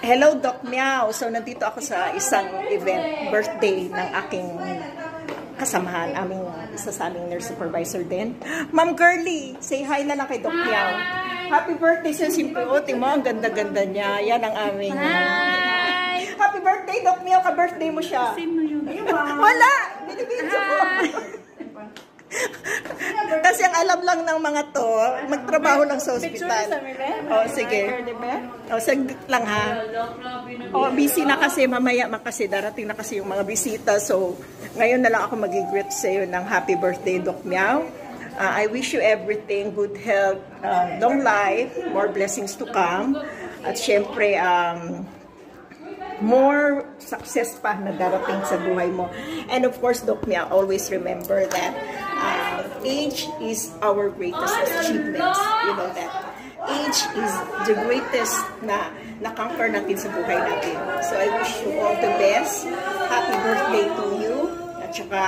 Hello, Doc Meow. So, nandito ako sa isang event, birthday ng aking kasamahan, isa sa aming nurse supervisor din. Ma'am Girly, say hi na lang kay Doc Meow. Happy birthday sa Simpioti mo. Ang ganda-ganda niya. Yan ang aming... Hi! Happy birthday, Doc Meow. Ka-birthday mo siya. Wala! Binibidyo ko. Kasi ang alam lang ng mga to, magtrabaho lang sa ospital. Oh, sige. Oh, saglit lang ha. Oh, busy na kasi mamaya kasi darating na kasi yung mga bisita. So, ngayon na lang ako mag-greet sa iyo ng happy birthday, Doc Meow. I wish you everything, good health, long life, more blessings to come. At syempre, more success pa na darating sa buhay mo. And of course, Doc Meow, always remember that age is our greatest achievements. You know that. Age is the greatest na conquer natin sa buhay natin. So I wish you all the best. Happy birthday to you. At saka,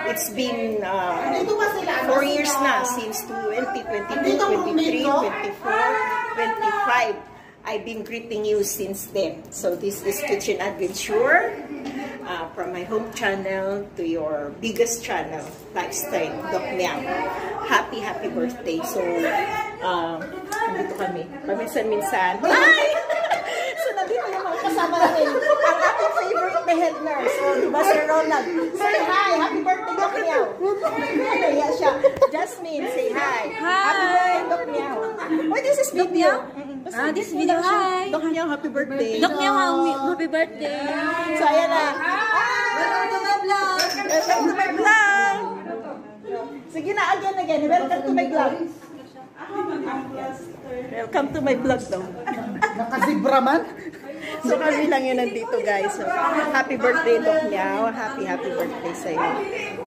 it's been 4 years na since 2022, 23, 24, 25. I've been greeting you since then. So this is Kitchen Adventure, from my home channel to your biggest channel, Lifestyle, Doc Meow. Happy birthday. So, nandito kami. Paminsan-minsan. Hi! So, nandito yung mga kasama natin. Ang ating favorite na head nurse. So, diba, Sir Ronald? Say hi! Happy birthday, Doc Meow. Kaya siya. Jasmine, say hi. Hi! Happy birthday, Doc Meow. Oh, this is video. This video, hi! Doc Meow, happy birthday. Doc Meow, happy birthday! So, ayan na. Welcome to my vlog! Welcome to my vlog! Sige na, again. Welcome to my vlog. Welcome to my vlog daw. Nakazibra man? So, kami lang yun nandito, guys. So, happy birthday, Doc Meow. Happy birthday sa'yo.